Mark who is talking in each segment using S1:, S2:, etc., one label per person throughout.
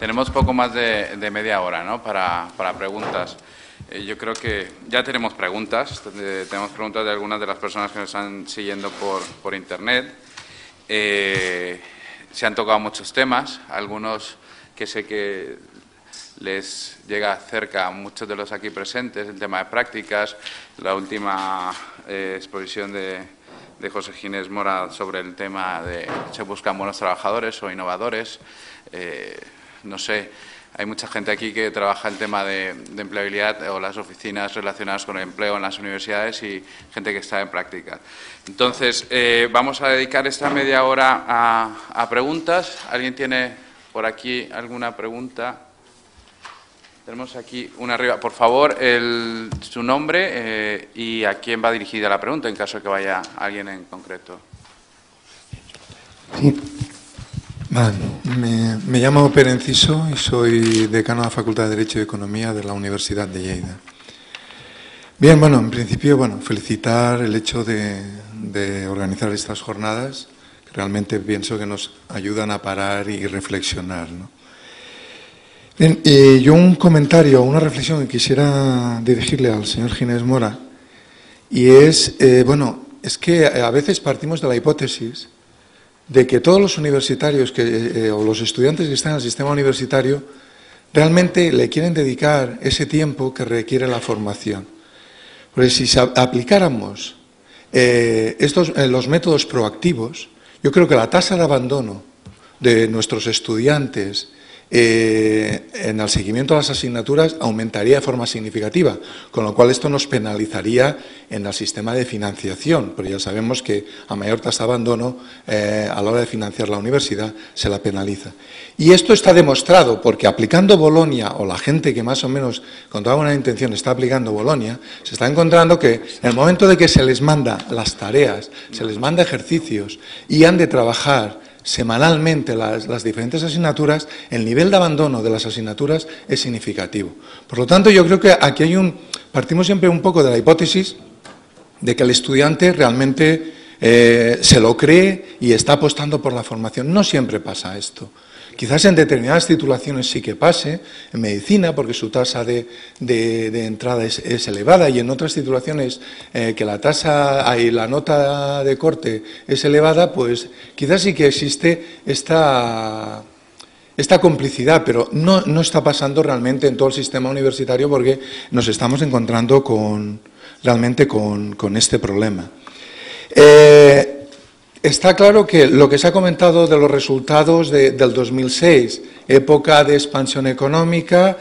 S1: Tenemos poco más de media hora, ¿no?, para preguntas. Yo creo que ya tenemos preguntas. Tenemos preguntas de algunas de las personas que nos están siguiendo por Internet. Se han tocado muchos temas, algunos que sé que les llega cerca a muchos de los aquí presentes, el tema de prácticas, la última exposición de José Ginés Mora sobre el tema de se buscan buenos trabajadores o innovadores. No sé, hay mucha gente aquí que trabaja el tema de empleabilidad o las oficinas relacionadas con el empleo en las universidades y gente que está en prácticas. Entonces, vamos a dedicar esta media hora a preguntas. ¿Alguien tiene por aquí alguna pregunta? Tenemos aquí una arriba. Por favor, su nombre y a quién va dirigida la pregunta, en caso de que vaya alguien en concreto.
S2: Sí. Vale. Me llamo Pere Enciso y soy decano de la Facultad de Derecho y Economía de la Universidad de Lleida. Bien, bueno, en principio, felicitar el hecho de organizar estas jornadas, que realmente pienso que nos ayudan a parar y reflexionar, ¿no? Bien, yo un comentario, una reflexión que quisiera dirigirle al señor Ginés Mora, y es, es que a veces partimos de la hipótesis de que todos los universitarios o los estudiantes que están en el sistema universitario realmente le quieren dedicar ese tiempo que requiere la formación. Porque si aplicáramos los métodos proactivos, yo creo que la tasa de abandono de nuestros estudiantes en el seguimiento de las asignaturas aumentaría de forma significativa, con lo cual esto nos penalizaría en el sistema de financiación, porque ya sabemos que a mayor tasa de abandono a la hora de financiar la universidad se la penaliza. Y esto está demostrado porque aplicando Bolonia, o la gente que más o menos con toda buena intención está aplicando Bolonia, se está encontrando que en el momento de que se les manda las tareas, se les manda ejercicios y han de trabajar semanalmente las diferentes asignaturas, el nivel de abandono de las asignaturas es significativo. Por lo tanto, yo creo que aquí partimos siempre un poco de la hipótesis de que el estudiante realmente se lo cree y está apostando por la formación. No siempre pasa esto. Quizás en determinadas titulaciones sí que pase, en medicina, porque su tasa de entrada es elevada, y en otras titulaciones que la tasa y la nota de corte es elevada, pues quizás sí que existe esta complicidad, pero no está pasando realmente en todo el sistema universitario, porque nos estamos encontrando realmente con este problema. Está claro que lo que se ha comentado de los resultados del 2006, época de expansión económica,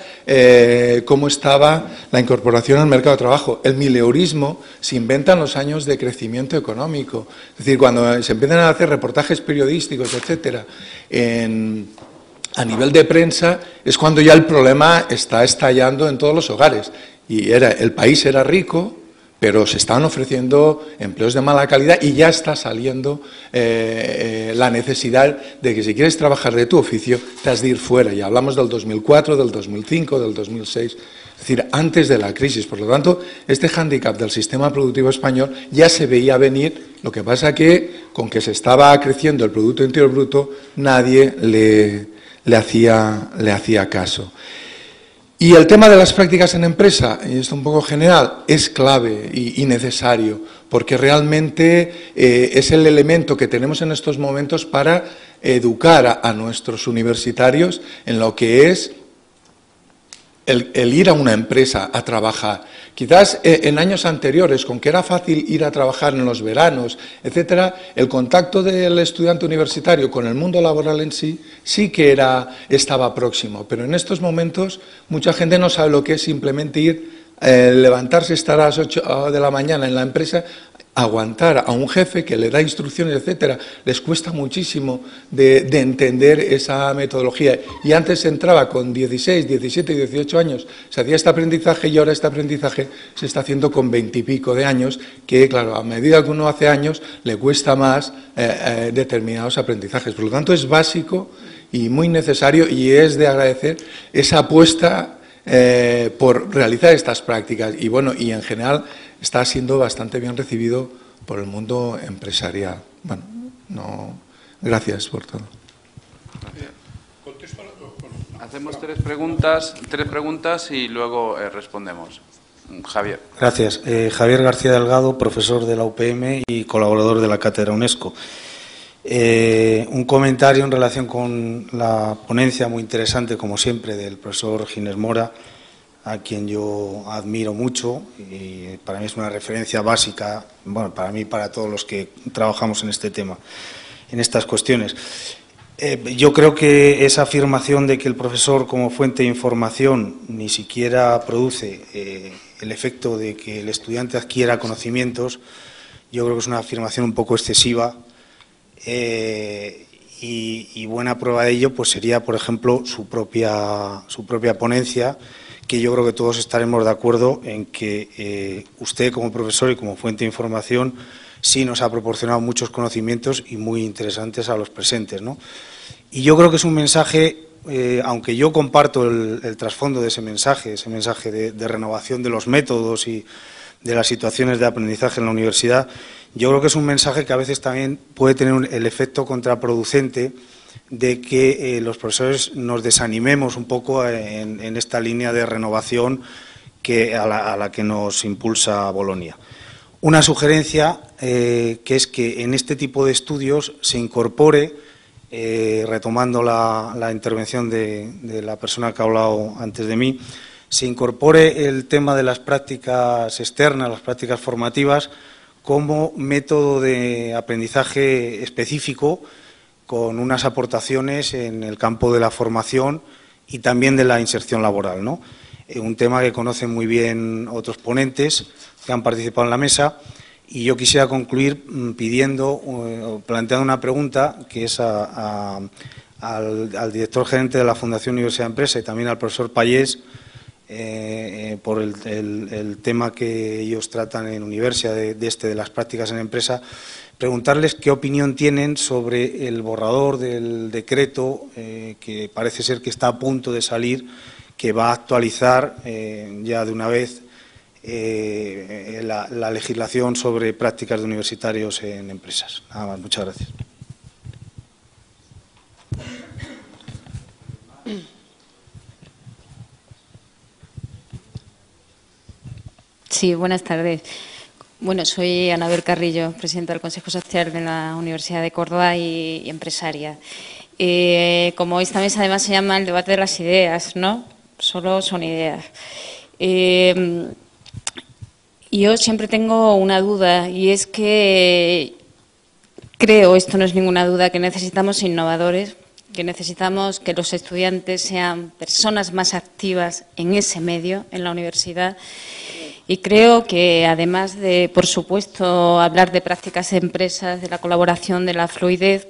S2: cómo estaba la incorporación al mercado de trabajo. El mileurismo se inventa en los años de crecimiento económico. Es decir, cuando se empiezan a hacer reportajes periodísticos, etcétera, a nivel de prensa, es cuando ya el problema está estallando en todos los hogares. Y el país era rico, pero se estaban ofreciendo empleos de mala calidad y ya está saliendo la necesidad de que si quieres trabajar de tu oficio, te has de ir fuera. Y hablamos del 2004, del 2005, del 2006, es decir, antes de la crisis. Por lo tanto, este hándicap del sistema productivo español ya se veía venir. Lo que pasa que, con que se estaba creciendo el Producto Interior Bruto, nadie le hacía caso. Y el tema de las prácticas en empresa, y esto un poco general, es clave y necesario, porque realmente es el elemento que tenemos en estos momentos para educar a nuestros universitarios en lo que es el ir a una empresa a trabajar. Quizás en años anteriores, con que era fácil ir a trabajar en los veranos, etcétera, el contacto del estudiante universitario con el mundo laboral en sí que estaba próximo. Pero en estos momentos mucha gente no sabe lo que es simplemente ir, levantarse, estar a las 8 de la mañana en la empresa, aguantar a un jefe que le da instrucciones, etcétera. Les cuesta muchísimo de entender esa metodología. Y antes se entraba con 16, 17 y 18 años, se hacía este aprendizaje, y ahora este aprendizaje se está haciendo con 20 y pico de años, que claro, a medida que uno hace años, le cuesta más determinados aprendizajes. Por lo tanto, es básico y muy necesario, y es de agradecer esa apuesta por realizar estas prácticas. Y bueno, y en general está siendo bastante bien recibido por el mundo empresarial. Bueno, gracias por todo.
S1: Hacemos tres preguntas y luego respondemos. Javier.
S3: Gracias. Javier García Delgado, profesor de la UPM y colaborador de la Cátedra UNESCO. Un comentario en relación con la ponencia muy interesante, como siempre, del profesor Ginés Mora, a quien yo admiro mucho y para mí es una referencia básica, bueno, para mí y para todos los que trabajamos en este tema, en estas cuestiones. Yo creo que esa afirmación de que el profesor como fuente de información ni siquiera produce el efecto de que el estudiante adquiera conocimientos, yo creo que es una afirmación un poco excesiva y buena prueba de ello pues sería, por ejemplo, su propia ponencia, que yo creo que todos estaremos de acuerdo en que usted como profesor y como fuente de información sí nos ha proporcionado muchos conocimientos y muy interesantes a los presentes, ¿no? Y yo creo que es un mensaje, aunque yo comparto el trasfondo de ese mensaje de renovación de los métodos y de las situaciones de aprendizaje en la universidad, yo creo que es un mensaje que a veces también puede tener el efecto contraproducente de que los profesores nos desanimemos un poco en esta línea de renovación a la que nos impulsa Bolonia. Una sugerencia que es que en este tipo de estudios se incorpore, retomando la intervención de la persona que ha hablado antes de mí, se incorpore el tema de las prácticas externas, las prácticas formativas, como método de aprendizaje específico, con unas aportaciones en el campo de la formación y también de la inserción laboral, ¿no? Un tema que conocen muy bien otros ponentes que han participado en la mesa, y yo quisiera concluir planteando una pregunta que es al director gerente de la Fundación Universidad de Empresa y también al profesor Pallés, por el tema que ellos tratan en Universidad de las prácticas en empresa, preguntarles qué opinión tienen sobre el borrador del decreto que parece ser que está a punto de salir, que va a actualizar ya de una vez la legislación sobre prácticas de universitarios en empresas. Nada más, muchas gracias.
S4: Sí, buenas tardes. Bueno, soy Anabel Carrillo, presidenta del Consejo Social de la Universidad de Córdoba y empresaria. Como esta mesa además se llama el debate de las ideas, ¿no? Solo son ideas. Yo siempre tengo una duda y es que creo, esto no es ninguna duda, que necesitamos innovadores, que necesitamos que los estudiantes sean personas más activas en ese medio, en la universidad. Y creo que, además de, por supuesto, hablar de prácticas de empresas, de la colaboración, de la fluidez,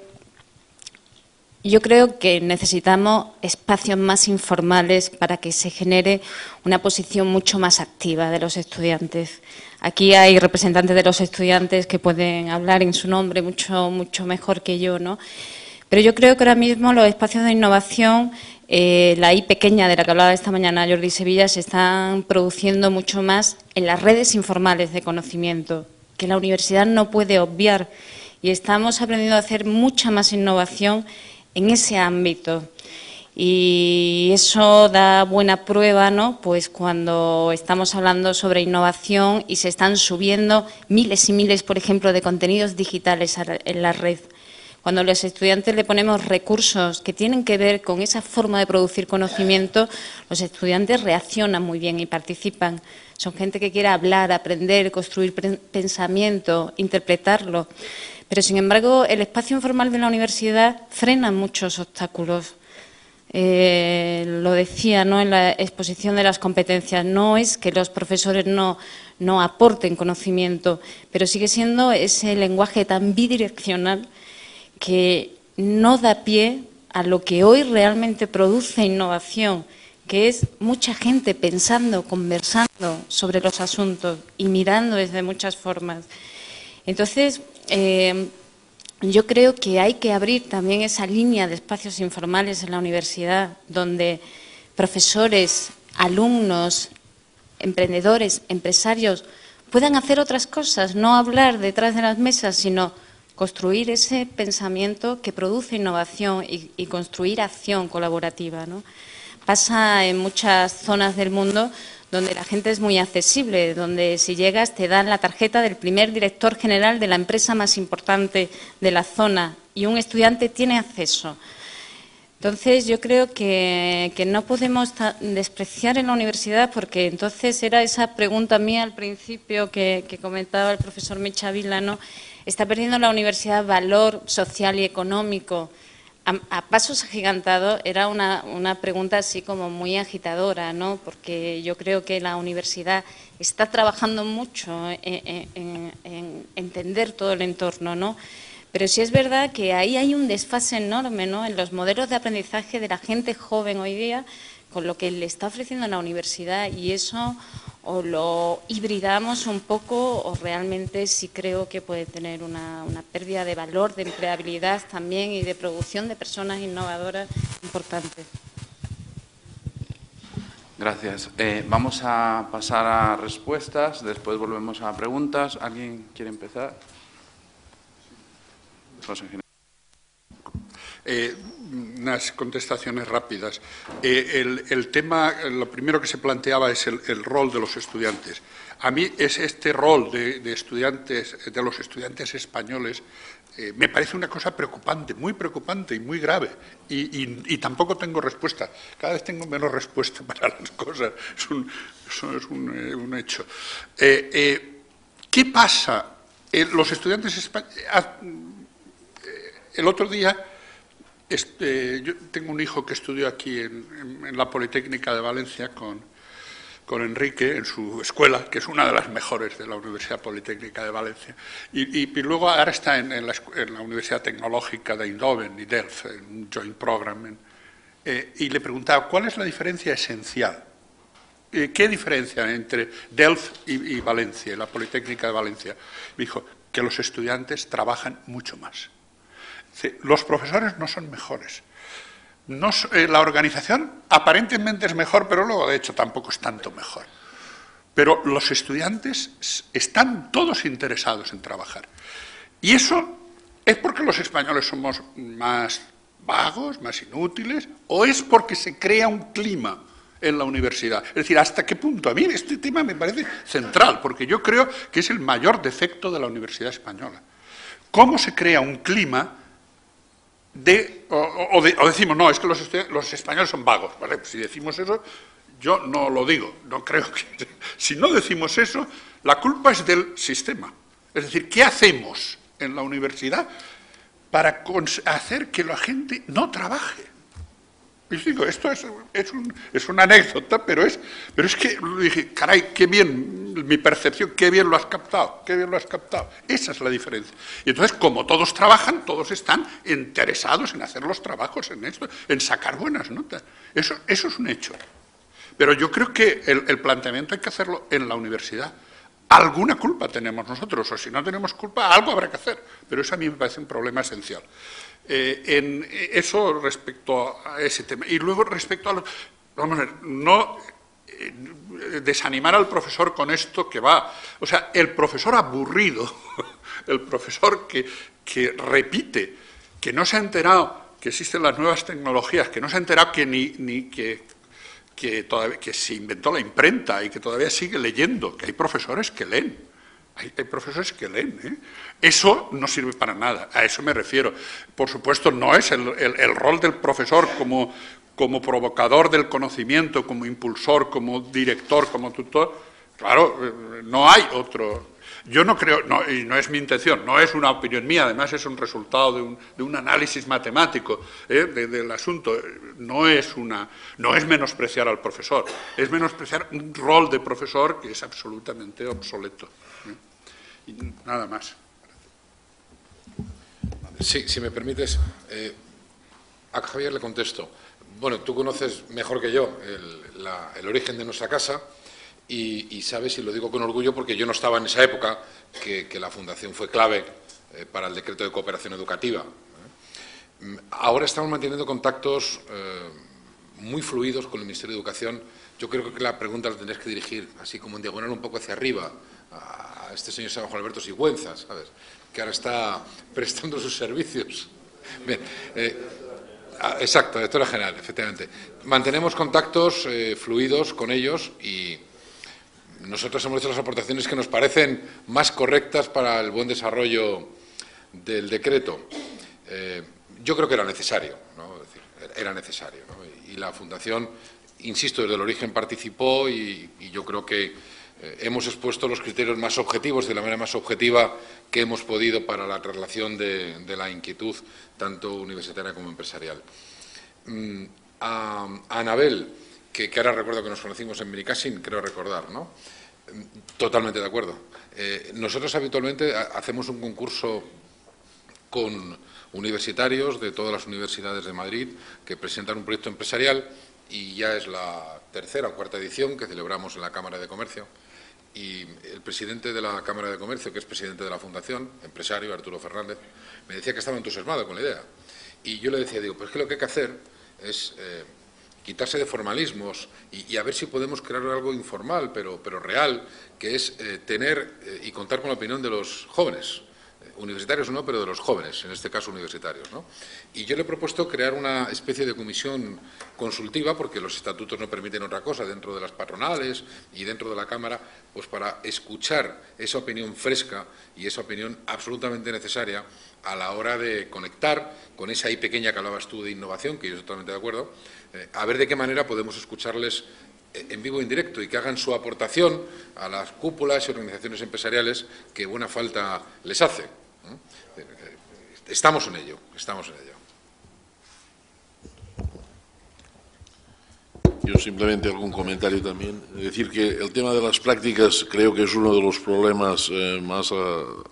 S4: yo creo que necesitamos espacios más informales para que se genere una posición mucho más activa de los estudiantes. Aquí hay representantes de los estudiantes que pueden hablar en su nombre mucho mejor que yo, ¿no? Pero yo creo que ahora mismo los espacios de innovación, la I pequeña de la que hablaba esta mañana Jordi Sevilla, se están produciendo mucho más en las redes informales de conocimiento, que la universidad no puede obviar, y estamos aprendiendo a hacer mucha más innovación en ese ámbito. Y eso da buena prueba, ¿no? Pues cuando estamos hablando sobre innovación y se están subiendo miles y miles, por ejemplo, de contenidos digitales en la red. Cuando a los estudiantes le ponemos recursos que tienen que ver con esa forma de producir conocimiento, los estudiantes reaccionan muy bien y participan. Son gente que quiere hablar, aprender, construir pensamiento, interpretarlo. Pero, sin embargo, el espacio informal de la universidad frena muchos obstáculos. Lo decía, ¿no?, en la exposición de las competencias. No es que los profesores no aporten conocimiento, pero sigue siendo ese lenguaje tan bidireccional que no da pie a lo que hoy realmente produce innovación, que es mucha gente pensando, conversando sobre los asuntos y mirando desde muchas formas. Entonces, yo creo que hay que abrir también esa línea de espacios informales en la universidad, donde profesores, alumnos, emprendedores, empresarios puedan hacer otras cosas, no hablar detrás de las mesas, sino construir ese pensamiento que produce innovación y construir acción colaborativa, ¿no? pasa en muchas zonas del mundo donde la gente es muy accesible, donde si llegas te dan la tarjeta del primer director general de la empresa más importante de la zona y un estudiante tiene acceso. Entonces, yo creo que no podemos despreciar en la universidad, porque entonces era esa pregunta mía al principio que comentaba el profesor Micha Vila, ¿no? Está perdiendo la universidad valor social y económico. A pasos agigantados era una pregunta así como muy agitadora, ¿no? Porque yo creo que la universidad está trabajando mucho en entender todo el entorno, ¿no? Pero sí es verdad que ahí hay un desfase enorme, ¿no?, en los modelos de aprendizaje de la gente joven hoy día con lo que le está ofreciendo la universidad, y eso o lo hibridamos un poco o realmente sí creo que puede tener una pérdida de valor, de empleabilidad también y de producción de personas innovadoras importante.
S1: Gracias. Vamos a pasar a respuestas, después volvemos a preguntas. ¿Alguien quiere empezar? José Ginés.
S5: Unas contestaciones rápidas. El tema, lo primero que se planteaba es el rol de los estudiantes. A mí es este rol de estudiantes, de los estudiantes españoles, me parece una cosa preocupante y muy grave. Y tampoco tengo respuesta. Cada vez tengo menos respuesta para las cosas. Eso es un hecho. ¿Qué pasa? Los estudiantes españoles... El otro día, yo tengo un hijo que estudió aquí en la Politécnica de Valencia con Enrique, en su escuela, que es una de las mejores de la Universidad Politécnica de Valencia, y luego ahora está en la Universidad Tecnológica de Eindhoven y Delft, en un joint program, y le preguntaba, ¿cuál es la diferencia esencial? ¿Qué diferencia entre Delft y Valencia, la Politécnica de Valencia? Me dijo que los estudiantes trabajan mucho más. Los profesores no son mejores. La organización aparentemente es mejor, pero luego de hecho tampoco es tanto mejor. Pero los estudiantes están todos interesados en trabajar. Y eso es porque los españoles somos más vagos, más inútiles, o es porque se crea un clima en la universidad. Es decir, ¿hasta qué punto? A mí este tema me parece central, porque yo creo que es el mayor defecto de la universidad española. ¿Cómo se crea un clima o decimos, no, es que los españoles son vagos, ¿vale? Pues si decimos eso, yo no lo digo, no creo que... Si no decimos eso, la culpa es del sistema. Es decir, ¿qué hacemos en la universidad para hacer que la gente no trabaje? Y digo, esto es una anécdota, pero es que dije, caray, qué bien, mi percepción, qué bien lo has captado, qué bien lo has captado. Esa es la diferencia. Y entonces, como todos trabajan, todos están interesados en hacer los trabajos, en esto, en sacar buenas notas. Eso es un hecho. Pero yo creo que el planteamiento hay que hacerlo en la universidad. Alguna culpa tenemos nosotros, o si no tenemos culpa, algo habrá que hacer. Pero eso a mí me parece un problema esencial. En eso respecto a ese tema. Y luego respecto a vamos a ver, no desanimar al profesor con esto que va. O sea, el profesor aburrido, el profesor que repite, que no se ha enterado que existen las nuevas tecnologías, que no se ha enterado que se inventó la imprenta y que todavía sigue leyendo, que hay profesores que leen. Hay profesores que leen, ¿eh? Eso no sirve para nada, a eso me refiero. Por supuesto, no es el rol del profesor como provocador del conocimiento, como impulsor, como director, como tutor. Claro, no hay otro. Yo no creo, y no es mi intención, no es una opinión mía, además es un resultado de un análisis matemático del asunto. No es menospreciar al profesor, es menospreciar un rol de profesor que es absolutamente obsoleto. Y nada más.
S6: Sí, si me permites, a Javier le contesto. Bueno, tú conoces mejor que yo el origen de nuestra casa y sabes, y lo digo con orgullo porque yo no estaba en esa época, que la Fundación fue clave para el decreto de cooperación educativa. Ahora estamos manteniendo contactos muy fluidos con el Ministerio de Educación. Yo creo que la pregunta la tendréis que dirigir, así como en diagonal, un poco hacia arriba, a este señor Juan Alberto Sigüenza, ¿sabes?, que ahora está prestando sus servicios. Bien, Exacto, directora general, efectivamente. Mantenemos contactos fluidos con ellos y nosotros hemos hecho las aportaciones que nos parecen más correctas para el buen desarrollo del decreto. Yo creo que era necesario, ¿no? Es decir, era necesario, ¿no? Y la Fundación, insisto, desde el origen participó y yo creo que hemos expuesto los criterios más objetivos, de la manera más objetiva que hemos podido para la traslación de la inquietud, tanto universitaria como empresarial. A Anabel, que ahora recuerdo que nos conocimos en Benicàssim, creo recordar, ¿no? Totalmente de acuerdo. Nosotros habitualmente hacemos un concurso con universitarios de todas las universidades de Madrid que presentan un proyecto empresarial y ya es la tercera o cuarta edición que celebramos en la Cámara de Comercio. Y el presidente de la Cámara de Comercio, que es presidente de la Fundación, empresario, Arturo Fernández, me decía que estaba entusiasmado con la idea. Y yo le decía, digo, pues que lo que hay que hacer es quitarse de formalismos y a ver si podemos crear algo informal, pero real, que es tener y contar con la opinión de los jóvenes. Universitarios no, pero de los jóvenes, en este caso universitarios, ¿no? Y yo le he propuesto crear una especie de comisión consultiva, porque los estatutos no permiten otra cosa dentro de las patronales y dentro de la Cámara, pues para escuchar esa opinión fresca y esa opinión absolutamente necesaria a la hora de conectar con esa I pequeña que hablabas tú de innovación, que yo estoy totalmente de acuerdo, a ver de qué manera podemos escucharles en vivo e indirecto y que hagan su aportación a las cúpulas y organizaciones empresariales que buena falta les hace. Estamos en ello, estamos en ello.
S7: Yo simplemente algún comentario también. Es decir, que el tema de las prácticas creo que es uno de los problemas más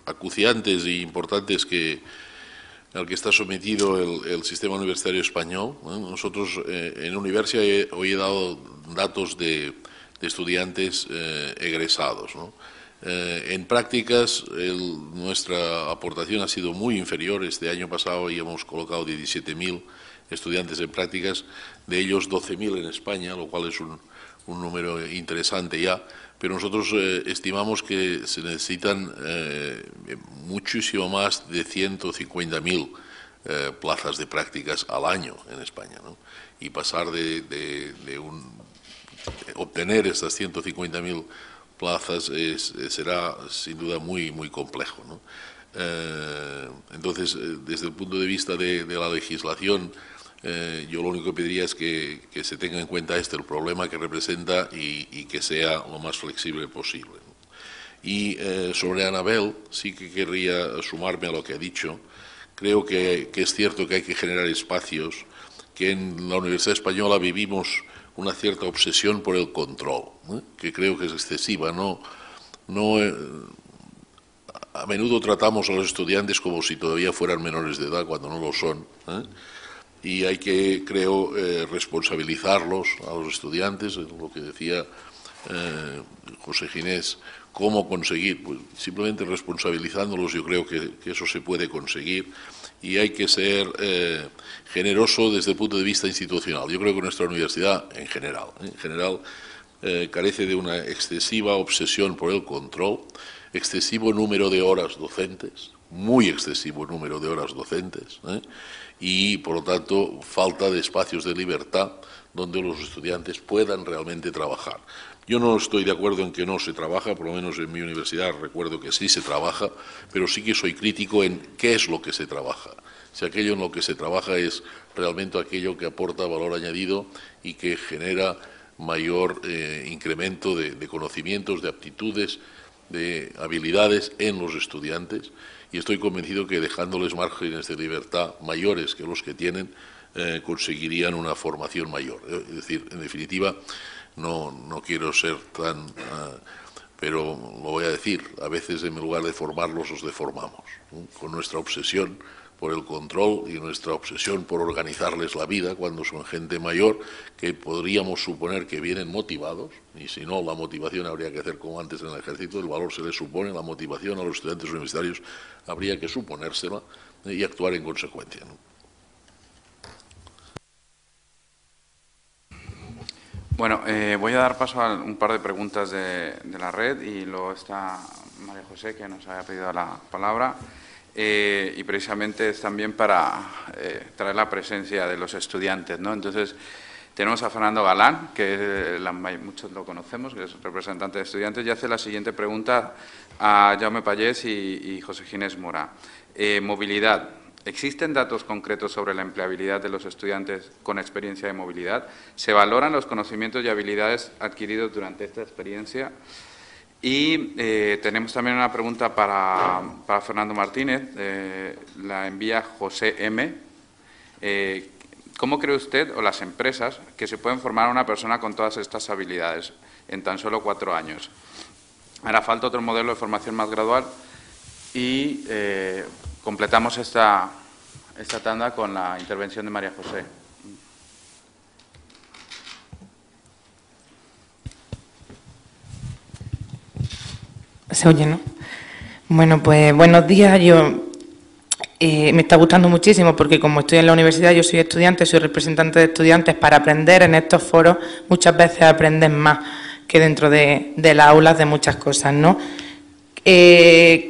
S7: acuciantes e importantes al que está sometido el sistema universitario español. Nosotros en Universia hoy he dado datos de estudiantes egresados, ¿no? En prácticas, nuestra aportación ha sido muy inferior. Este año pasado hemos colocado 17.000 estudiantes en prácticas, de ellos 12.000 en España, lo cual es un número interesante ya, pero nosotros estimamos que se necesitan muchísimo más de 150.000 plazas de prácticas al año en España, ¿no? Y pasar obtener estas 150.000 plazas será sin duda muy, muy complejo, ¿no? Entonces, desde el punto de vista de la legislación, yo lo único que pediría es que se tenga en cuenta el problema que representa y que sea lo más flexible posible, ¿no? Y sobre Anabel, sí que querría sumarme a lo que ha dicho. Creo que es cierto que hay que generar espacios, que en la Universidad Española vivimos una cierta obsesión por el control, ¿eh? Que creo que es excesiva. A menudo tratamos a los estudiantes como si todavía fueran menores de edad cuando no lo son, ¿eh? Y hay que, creo, responsabilizarlos a los estudiantes, lo que decía José Ginés, cómo conseguir, pues simplemente responsabilizándolos. Yo creo que eso se puede conseguir. Y hay que ser generoso desde el punto de vista institucional. Yo creo que nuestra universidad, en general, carece de una excesiva obsesión por el control, excesivo número de horas docentes, muy excesivo número de horas docentes, y, por lo tanto, falta de espacios de libertad donde los estudiantes puedan realmente trabajar. Yo no estoy de acuerdo en que no se trabaja, por lo menos en mi universidad recuerdo que sí se trabaja, pero sí que soy crítico en qué es lo que se trabaja. Si aquello en lo que se trabaja es realmente aquello que aporta valor añadido y que genera mayor incremento de conocimientos, de aptitudes, de habilidades en los estudiantes, y estoy convencido que dejándoles márgenes de libertad mayores que los que tienen, conseguirían una formación mayor. Es decir, en definitiva, no quiero ser tan... pero lo voy a decir, a veces en lugar de formarlos, los deformamos, ¿no? Con nuestra obsesión por el control y nuestra obsesión por organizarles la vida cuando son gente mayor, que podríamos suponer que vienen motivados, y si no, la motivación habría que hacer como antes en el ejército, el valor se les supone, la motivación a los estudiantes universitarios habría que suponérsela y actuar en consecuencia, ¿no?
S1: Bueno, voy a dar paso a un par de preguntas de la red y luego está María José, que nos había pedido la palabra. y precisamente es también para traer la presencia de los estudiantes, ¿no? Entonces, tenemos a Fernando Galán, que muchos lo conocemos, que es representante de estudiantes, y hace la siguiente pregunta a Jaume Pallés y José Ginés Mora. Movilidad. ¿Existen datos concretos sobre la empleabilidad de los estudiantes con experiencia de movilidad? ¿Se valoran los conocimientos y habilidades adquiridos durante esta experiencia? Y tenemos también una pregunta para Fernando Martínez, la envía José M. ¿Cómo cree usted o las empresas que se pueden formar a una persona con todas estas habilidades en tan solo 4 años? Hará falta otro modelo de formación más gradual y completamos esta tanda con la intervención de María José.
S8: Se oye, ¿no? Bueno, pues buenos días. Me está gustando muchísimo porque como estoy en la universidad, yo soy estudiante, soy representante de estudiantes. Para aprender en estos foros muchas veces aprendes más que dentro de las aulas de muchas cosas, ¿no?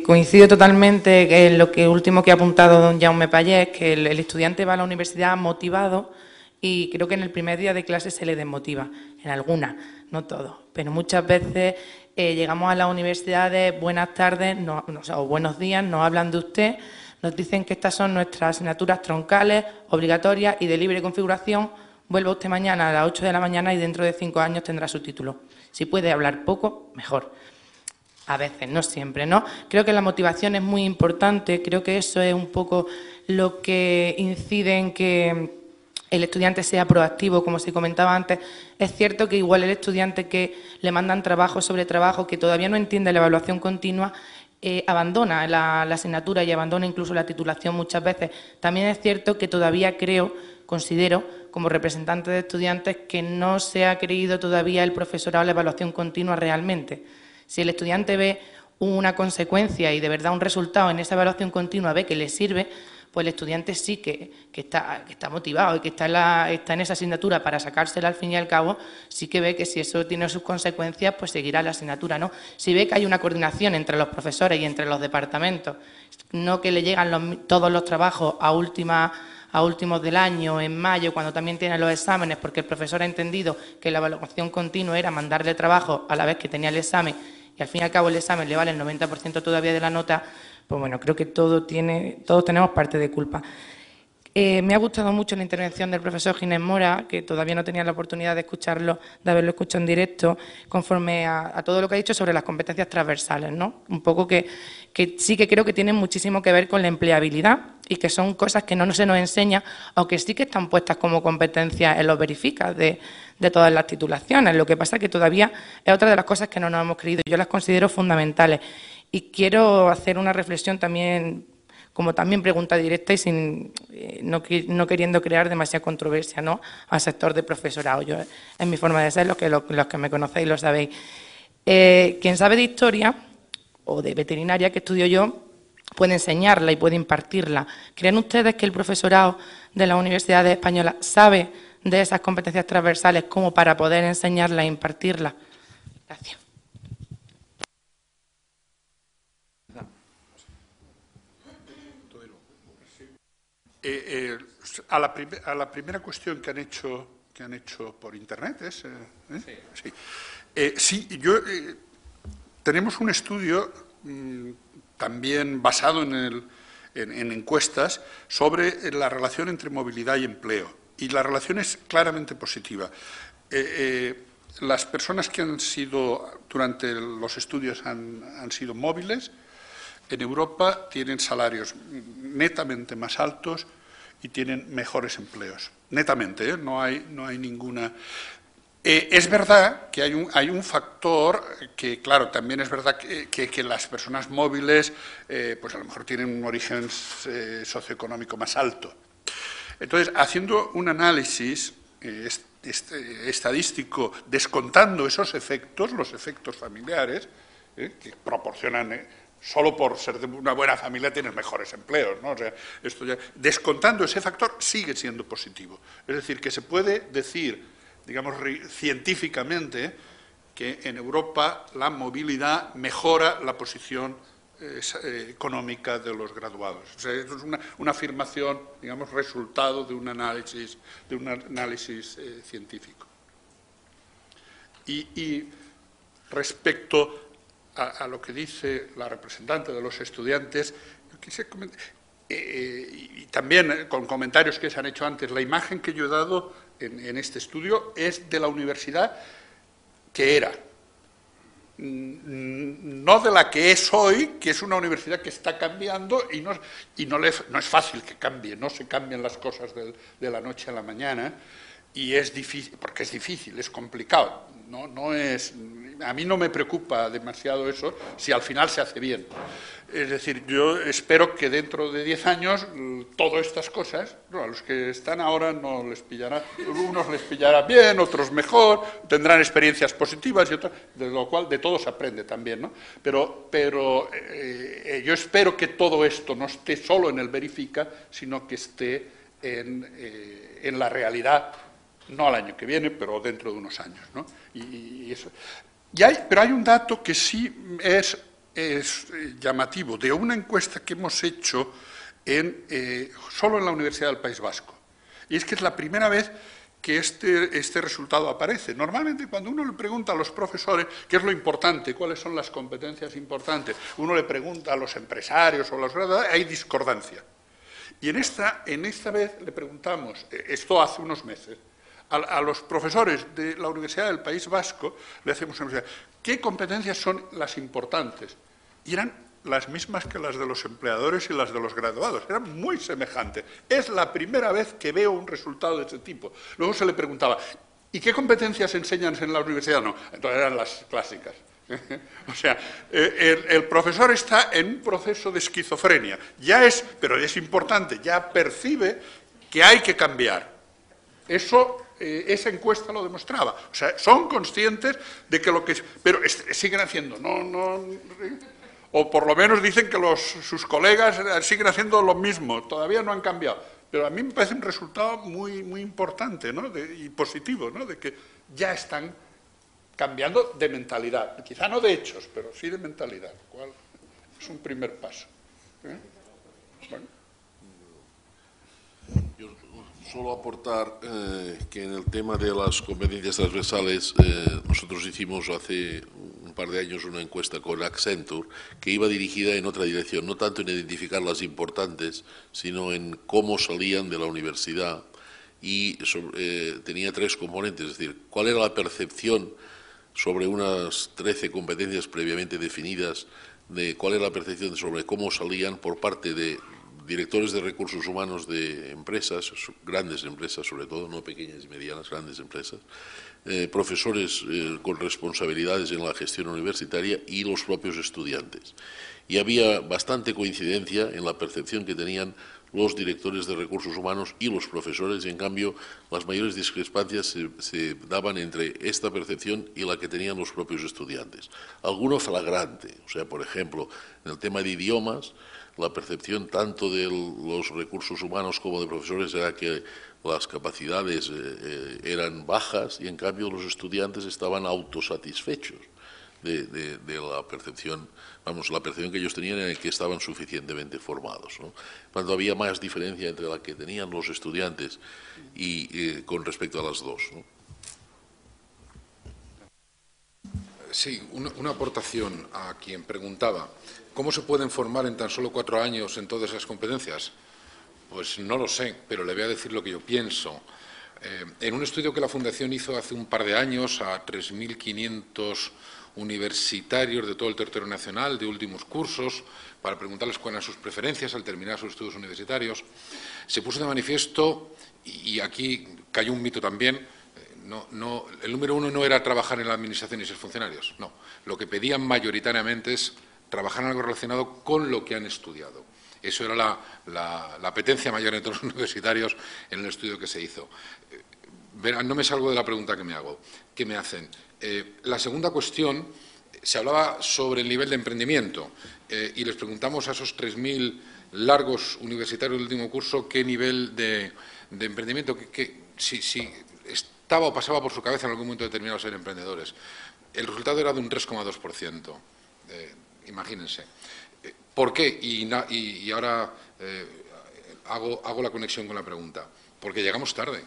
S8: Coincido totalmente en lo último que ha apuntado don Jaume Pallés, que el estudiante va a la universidad motivado y creo que en el primer día de clase se le desmotiva, en algunas, no todos, pero muchas veces llegamos a las universidades, buenas tardes o buenos días, nos hablan de usted, nos dicen que estas son nuestras asignaturas troncales, obligatorias y de libre configuración. Vuelva usted mañana a las 8 de la mañana y dentro de 5 años tendrá su título. Si puede hablar poco, mejor. A veces, no siempre, ¿no? Creo que la motivación es muy importante, creo que eso es un poco lo que incide en que el estudiante sea proactivo, como se comentaba antes. Es cierto que igual el estudiante que le mandan trabajo sobre trabajo, que todavía no entiende la evaluación continua, abandona la asignatura y abandona incluso la titulación muchas veces. También es cierto que todavía considero, como representante de estudiantes, que no se ha creído todavía el profesorado la evaluación continua realmente. Si el estudiante ve una consecuencia y de verdad un resultado en esa evaluación continua, ve que le sirve, pues el estudiante sí que está motivado y que está en esa asignatura para sacársela al fin y al cabo, sí que ve que si eso tiene sus consecuencias, pues seguirá la asignatura, ¿no? Si ve que hay una coordinación entre los profesores y entre los departamentos, no que le llegan todos los trabajos a últimos del año, en mayo, cuando también tiene los exámenes, porque el profesor ha entendido que la evaluación continua era mandarle trabajo a la vez que tenía el examen y al fin y al cabo el examen le vale el 90% todavía de la nota, pues bueno, creo que todos tenemos parte de culpa. Me ha gustado mucho la intervención del profesor Ginés Mora, que todavía no tenía la oportunidad de haberlo escuchado en directo, conforme a todo lo que ha dicho sobre las competencias transversales, ¿no? Un poco que sí que creo que tienen muchísimo que ver con la empleabilidad y que son cosas que no se nos enseña, aunque sí que están puestas como competencias en los verificas de todas las titulaciones. Lo que pasa es que todavía es otra de las cosas que no nos hemos creído. Yo las considero fundamentales. Y quiero hacer una reflexión también, como también pregunta directa y no queriendo crear demasiada controversia, ¿no?, al sector de profesorado. Yo, es mi forma de ser, los que me conocéis lo sabéis. Quien sabe de historia o de veterinaria, que estudio yo, puede enseñarla y puede impartirla. ¿Creen ustedes que el profesorado de las universidades españolas sabe de esas competencias transversales como para poder enseñarla e impartirla? Gracias.
S5: A la primera cuestión que han hecho por internet, sí, tenemos un estudio también basado en encuestas sobre la relación entre movilidad y empleo, y la relación es claramente positiva. Las personas que han sido, durante los estudios han sido móviles, en Europa tienen salarios netamente más altos y tienen mejores empleos. Netamente, no hay ninguna. Es verdad que hay un factor que, claro, también es verdad que las personas móviles, pues a lo mejor tienen un origen socioeconómico más alto. Entonces, haciendo un análisis estadístico, descontando esos efectos, los efectos familiares, que proporcionan. Solo por ser de una buena familia tienes mejores empleos, ¿no? O sea, esto ya, descontando ese factor, sigue siendo positivo. Es decir, que se puede decir, digamos, científicamente, que en Europa la movilidad mejora la posición económica de los graduados. O sea, es una afirmación, digamos, resultado de un análisis científico. Y respecto a lo que dice la representante de los estudiantes, yo quise comentar, y también con comentarios que se han hecho antes, la imagen que yo he dado en este estudio es de la universidad que era, no de la que es hoy, que es una universidad que está cambiando y no es fácil que cambie, no se cambian las cosas de la noche a la mañana, y es difícil, porque es difícil, es complicado, a mí no me preocupa demasiado eso si al final se hace bien. Es decir, yo espero que dentro de 10 años todas estas cosas, a los que están ahora no les pillará, unos les pillará bien, otros mejor, tendrán experiencias positivas y otras, de lo cual de todo se aprende también, ¿no? Pero yo espero que todo esto no esté solo en el verifica, sino que esté en la realidad, no al año que viene, pero dentro de unos años, ¿no? Y eso. Pero hay un dato que sí es llamativo, de una encuesta que hemos hecho solo en la Universidad del País Vasco. Y es que es la primera vez que este resultado aparece. Normalmente, cuando uno le pregunta a los profesores qué es lo importante, cuáles son las competencias importantes, uno le pregunta a los empresarios o a los graduados, hay discordancia. Y en esta vez le preguntamos, esto hace unos meses, a los profesores de la Universidad del País Vasco, le hacemos una pregunta, ¿qué competencias son las importantes? Y eran las mismas que las de los empleadores y las de los graduados, eran muy semejantes. Es la primera vez que veo un resultado de ese tipo. Luego se le preguntaba, ¿y qué competencias enseñan en la universidad? No, entonces eran las clásicas. O sea, el profesor está en un proceso de esquizofrenia, pero es importante, ya percibe que hay que cambiar. Esa encuesta lo demostraba. O sea, son conscientes de que pero siguen haciendo, o por lo menos dicen que sus colegas siguen haciendo lo mismo, todavía no han cambiado. Pero a mí me parece un resultado muy, muy importante, ¿no? Y positivo, ¿no? De que ya están cambiando de mentalidad. Quizá no de hechos, pero sí de mentalidad, lo cual es un primer paso. Bueno.
S7: Yo solo aportar que en el tema de las competencias transversales nosotros hicimos hace un par de años una encuesta con Accenture que iba dirigida en otra dirección, no tanto en identificar las importantes, sino en cómo salían de la universidad y tenía 3 componentes, es decir, cuál era la percepción sobre unas 13 competencias previamente definidas, de cuál era la percepción sobre cómo salían por parte de directores de recursos humanos de empresas, grandes empresas sobre todo, no pequeñas y medianas, grandes empresas, profesores con responsabilidades en la gestión universitaria y los propios estudiantes. Y había bastante coincidencia en la percepción que tenían los directores de recursos humanos y los profesores, y en cambio las mayores discrepancias se daban entre esta percepción y la que tenían los propios estudiantes. Alguno flagrante, o sea, por ejemplo, en el tema de idiomas, la percepción tanto de los recursos humanos como de profesores era que las capacidades eran bajas y en cambio los estudiantes estaban autosatisfechos de la percepción, la percepción que ellos tenían era que estaban suficientemente formados, ¿no? Cuando había más diferencia entre la que tenían los estudiantes y con respecto a las dos, ¿no?
S6: Sí, una aportación a quien preguntaba. ¿Cómo se pueden formar en tan solo 4 años en todas esas competencias? Pues no lo sé, pero le voy a decir lo que yo pienso. En un estudio que la Fundación hizo hace un par de años a 3.500 universitarios de todo el territorio nacional, de últimos cursos, para preguntarles cuáles eran sus preferencias al terminar sus estudios universitarios, se puso de manifiesto, y aquí cayó un mito también, el número 1 no era trabajar en la administración y ser funcionarios, no. Lo que pedían mayoritariamente es trabajar en algo relacionado con lo que han estudiado. Eso era la apetencia mayor de todos los universitarios en el estudio que se hizo. Verán, no me salgo de la pregunta que me hacen. La segunda cuestión, se hablaba sobre el nivel de emprendimiento y les preguntamos a esos 3.000 largos universitarios del último curso qué nivel de emprendimiento, si estaba o pasaba por su cabeza en algún momento determinado ser emprendedores. El resultado era de un 3,2%. Imagínense. ¿Por qué? Y ahora hago la conexión con la pregunta. Porque llegamos tarde.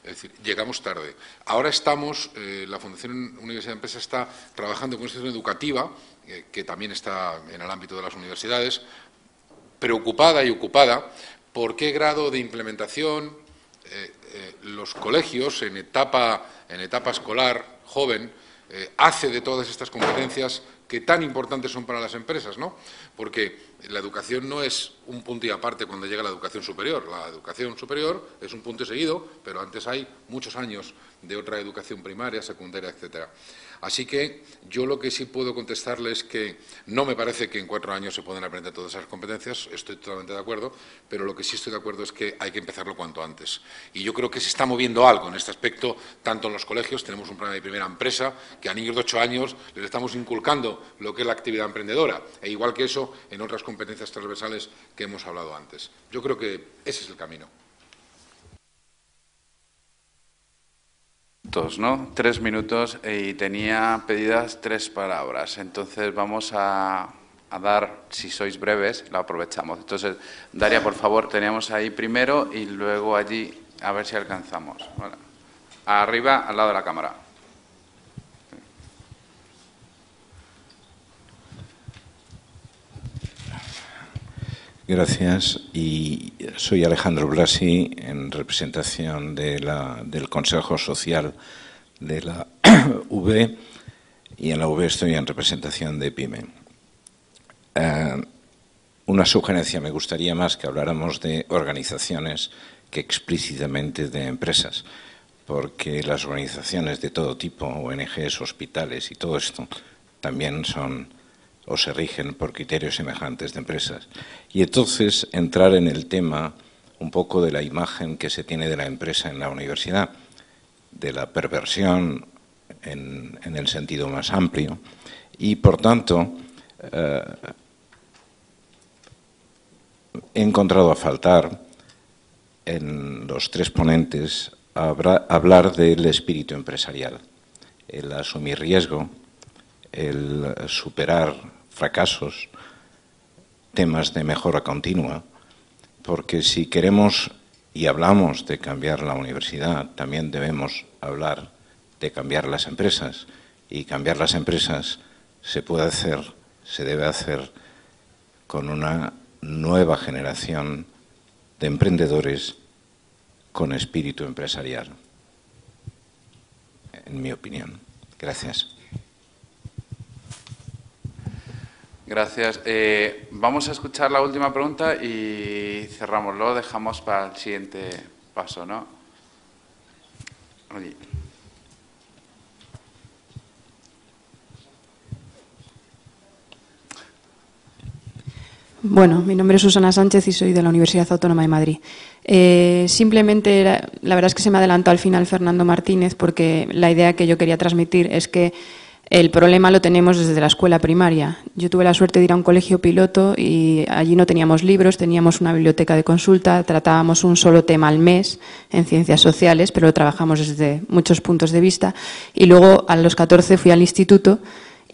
S6: Es decir, llegamos tarde. Ahora estamos, la Fundación Universidad de Empresa está trabajando con una institución educativa, que también está en el ámbito de las universidades, preocupada y ocupada por qué grado de implementación los colegios en etapa escolar joven hace de todas estas competencias que tan importantes son para las empresas, ¿no? Porque la educación no es un punto y aparte cuando llega la educación superior. La educación superior es un punto y seguido, pero antes hay muchos años de otra educación primaria, secundaria, etcétera. Así que yo lo que sí puedo contestarle es que no me parece que en 4 años se puedan aprender todas esas competencias, estoy totalmente de acuerdo, pero lo que sí estoy de acuerdo es que hay que empezarlo cuanto antes. Y yo creo que se está moviendo algo en este aspecto, tanto en los colegios, tenemos un programa de primera empresa, que a niños de 8 años les estamos inculcando lo que es la actividad emprendedora, e igual que eso en otras competencias transversales que hemos hablado antes. Yo creo que ese es el camino.
S1: ¿No? 3 minutos y tenía pedidas 3 palabras. Entonces vamos a dar, si sois breves, lo aprovechamos. Entonces, Daria, por favor, teníamos ahí primero y luego allí, a ver si alcanzamos. Bueno, arriba, al lado de la cámara.
S9: Gracias. Y soy Alejandro Blasi, en representación del Consejo Social de la UB, y en la UB estoy en representación de PYME. Una sugerencia: me gustaría más que habláramos de organizaciones que explícitamente de empresas, porque las organizaciones de todo tipo, ONGs, hospitales y todo esto, también son o se rigen por criterios semejantes de empresas. Y entonces entrar en el tema un poco de la imagen que se tiene de la empresa en la universidad, de la perversión en el sentido más amplio, y por tanto he encontrado a faltar en los 3 ponentes hablar del espíritu empresarial, el asumir riesgo, el superar fracasos, temas de mejora continua, porque si queremos y hablamos de cambiar la universidad, también debemos hablar de cambiar las empresas, y cambiar las empresas se puede hacer, se debe hacer con una nueva generación de emprendedores con espíritu empresarial, en mi opinión. Gracias.
S1: Gracias. Vamos a escuchar la última pregunta y cerramos. Lo dejamos para el siguiente paso, ¿no? Oye.
S10: Bueno, mi nombre es Susana Sánchez y soy de la Universidad Autónoma de Madrid. Simplemente, la verdad es que se me adelantó al final Fernando Martínez, porque la idea que yo quería transmitir es que el problema lo tenemos desde la escuela primaria. Yo tuve la suerte de ir a un colegio piloto y allí no teníamos libros, teníamos una biblioteca de consulta, tratábamos un solo tema al mes en ciencias sociales, pero lo trabajamos desde muchos puntos de vista. Y luego a los 14 fui al instituto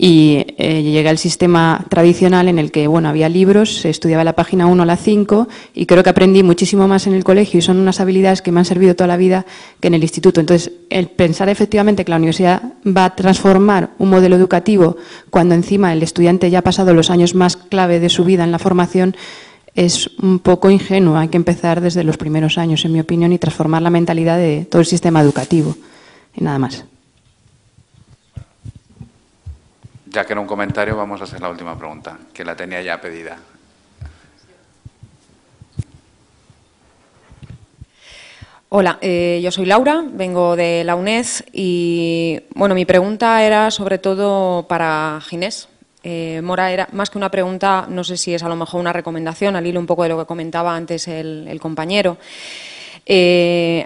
S10: y llegué al sistema tradicional en el que, bueno, había libros, se estudiaba la página 1 a la 5 y creo que aprendí muchísimo más en el colegio y son unas habilidades que me han servido toda la vida que en el instituto. Entonces, el pensar efectivamente que la universidad va a transformar un modelo educativo cuando encima el estudiante ya ha pasado los años más clave de su vida en la formación es un poco ingenuo. Hay que empezar desde los primeros años, en mi opinión, y transformar la mentalidad de todo el sistema educativo. Y nada más.
S1: Ya que era un comentario, vamos a hacer la última pregunta, que la tenía ya pedida.
S11: Hola, yo soy Laura, vengo de la UNED y, bueno, mi pregunta era sobre todo para Ginés. Mora, era más que una pregunta, no sé si es a lo mejor una recomendación, al hilo un poco de lo que comentaba antes el compañero.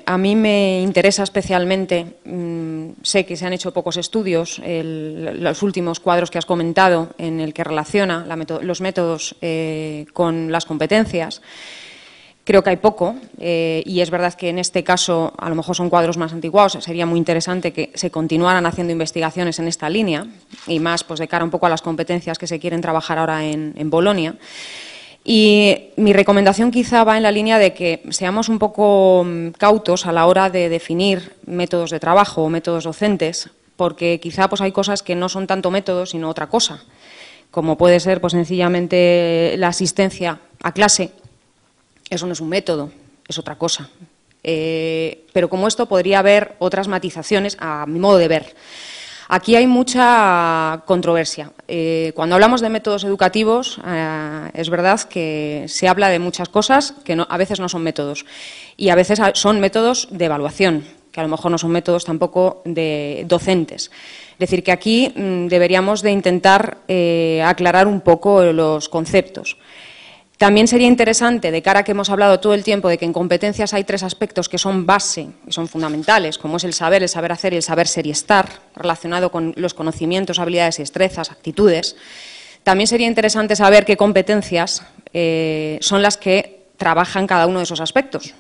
S11: A mí me interesa especialmente, sé que se han hecho pocos estudios, los últimos cuadros que has comentado en el que relaciona los métodos con las competencias. Creo que hay poco y es verdad que en este caso a lo mejor son cuadros más antiguos, sería muy interesante que se continuaran haciendo investigaciones en esta línea y más pues de cara un poco a las competencias que se quieren trabajar ahora en Bolonia. Y mi recomendación quizá va en la línea de que seamos un poco cautos a la hora de definir métodos de trabajo o métodos docentes, porque quizá pues hay cosas que no son tanto métodos sino otra cosa, como puede ser pues sencillamente la asistencia a clase. Eso no es un método, es otra cosa. Pero como esto podría haber otras matizaciones a mi modo de ver. Aquí hay mucha controversia. Cuando hablamos de métodos educativos, es verdad que se habla de muchas cosas que a veces no son métodos. Y a veces son métodos de evaluación, que a lo mejor no son métodos tampoco de docentes. Es decir, que aquí deberíamos de intentar aclarar un poco los conceptos. También sería interesante, de cara a que hemos hablado todo el tiempo de que en competencias hay 3 aspectos que son base, que son fundamentales, como es el saber hacer y el saber ser y estar, relacionado con los conocimientos, habilidades y destrezas, actitudes. También sería interesante saber qué competencias son las que trabajan cada uno de esos aspectos.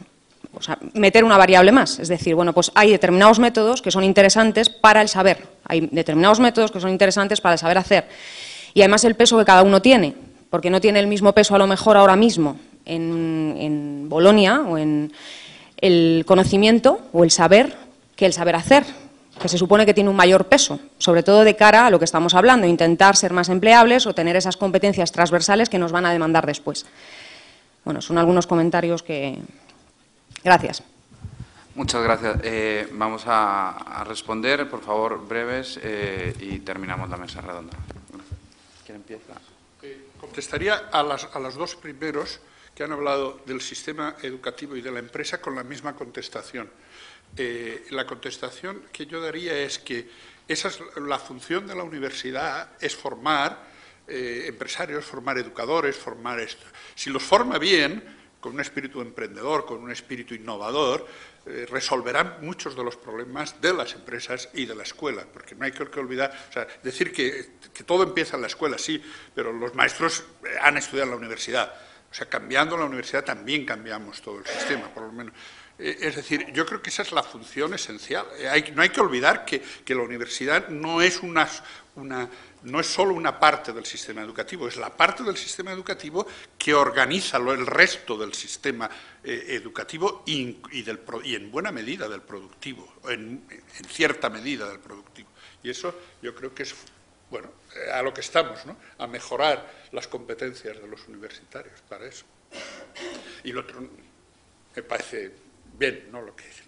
S11: O sea, meter una variable más, es decir, bueno, pues hay determinados métodos que son interesantes para el saber, hay determinados métodos que son interesantes para el saber hacer y además el peso que cada uno tiene. Porque no tiene el mismo peso a lo mejor ahora mismo en Bolonia o en el conocimiento o el saber que el saber hacer, que se supone que tiene un mayor peso, sobre todo de cara a lo que estamos hablando, intentar ser más empleables o tener esas competencias transversales que nos van a demandar después. Bueno, son algunos comentarios que... Gracias.
S1: Muchas gracias. Vamos a responder, por favor, breves y terminamos la mesa redonda. ¿Quién empieza?
S5: Contestaría a los 2 primeros que han hablado del sistema educativo y de la empresa con la misma contestación. La contestación que yo daría es que esa es la función de la universidad, es formar empresarios, formar educadores, formar esto. Si los forma bien, con un espíritu emprendedor, con un espíritu innovador, resolverán muchos de los problemas de las empresas y de la escuela, porque no hay que olvidar, o sea, decir que todo empieza en la escuela, sí, pero los maestros han estudiado en la universidad, o sea, cambiando la universidad también cambiamos todo el sistema, por lo menos. Es decir, yo creo que esa es la función esencial. No hay que olvidar que la universidad no es no es solo una parte del sistema educativo, es la parte del sistema educativo que organiza el resto del sistema educativo y en buena medida del productivo, en cierta medida del productivo. Y eso yo creo que es, bueno, a lo que estamos, ¿no? A mejorar las competencias de los universitarios para eso. Y lo otro me parece bien, ¿no? Lo que dicen.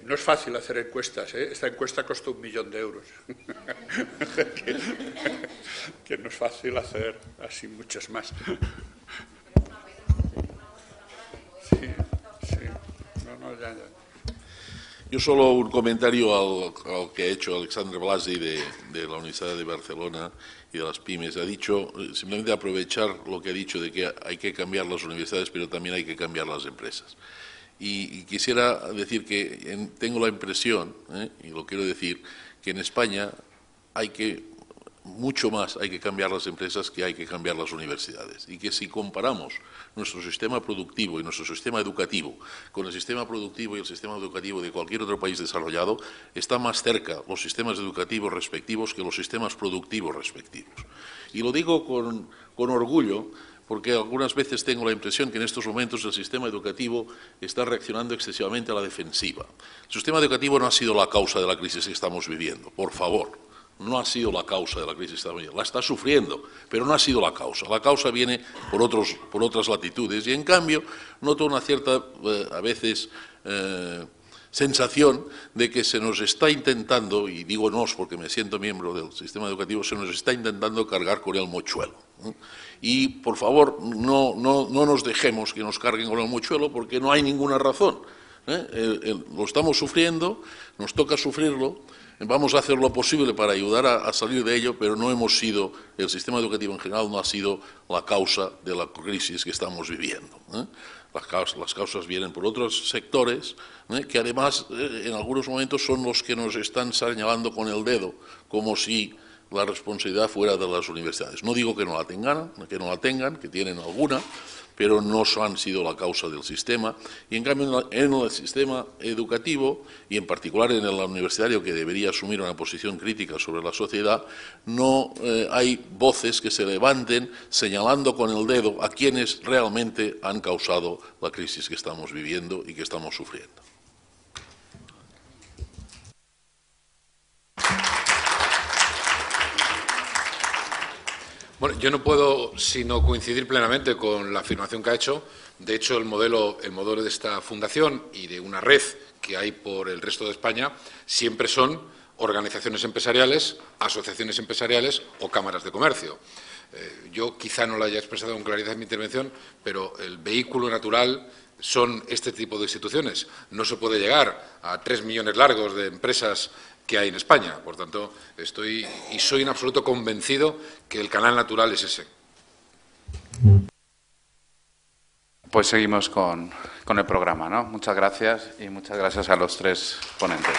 S5: No es fácil hacer encuestas, ¿eh? Esta encuesta costó 1 millón de euros. que no es fácil hacer así muchas más. Sí. No, ya.
S7: Yo solo un comentario al que ha hecho Alexandre Blasi de la Universidad de Barcelona y de las pymes. Ha dicho, simplemente aprovechar lo que ha dicho de que hay que cambiar las universidades, pero también hay que cambiar las empresas. Y quisiera decir que tengo la impresión, y lo quiero decir, que en España mucho más hay que cambiar las empresas que hay que cambiar las universidades. Y que si comparamos nuestro sistema productivo y nuestro sistema educativo con el sistema productivo y el sistema educativo de cualquier otro país desarrollado, está más cerca los sistemas educativos respectivos que los sistemas productivos respectivos. Y lo digo con orgullo, porque algunas veces tengo la impresión que en estos momentos el sistema educativo está reaccionando excesivamente a la defensiva. El sistema educativo no ha sido la causa de la crisis que estamos viviendo, por favor. No ha sido la causa de la crisis que estamos viviendo. La está sufriendo, pero no ha sido la causa. La causa viene por otras latitudes. Y en cambio, noto una cierta, a veces, sensación de que se nos está intentando, y digo nos porque me siento miembro del sistema educativo, se nos está intentando cargar con el mochuelo. Y, por favor, no nos dejemos que nos carguen con el mochuelo porque no hay ninguna razón. Lo estamos sufriendo, nos toca sufrirlo, vamos a hacer lo posible para ayudar a salir de ello, pero no hemos sido, el sistema educativo en general no ha sido la causa de la crisis que estamos viviendo. Las causas vienen por otros sectores que además en algunos momentos son los que nos están señalando con el dedo, como si la responsabilidad fuera de las universidades. No digo que no la tengan, que tienen alguna, pero no han sido la causa del sistema. Y en cambio en el sistema educativo, y en particular en el universitario, que debería asumir una posición crítica sobre la sociedad, no hay voces que se levanten señalando con el dedo a quienes realmente han causado la crisis que estamos viviendo y que estamos sufriendo.
S6: Bueno, yo no puedo sino coincidir plenamente con la afirmación que ha hecho. De hecho, el modelo de esta fundación y de una red que hay por el resto de España siempre son organizaciones empresariales, asociaciones empresariales o cámaras de comercio. Yo quizá no lo haya expresado con claridad en mi intervención, pero el vehículo natural son este tipo de instituciones. No se puede llegar a 3 millones largos de empresas que hay en España. Por tanto, soy en absoluto convencido que el canal natural es ese.
S1: Pues seguimos con el programa, ¿no? Muchas gracias y muchas gracias a los 3 ponentes.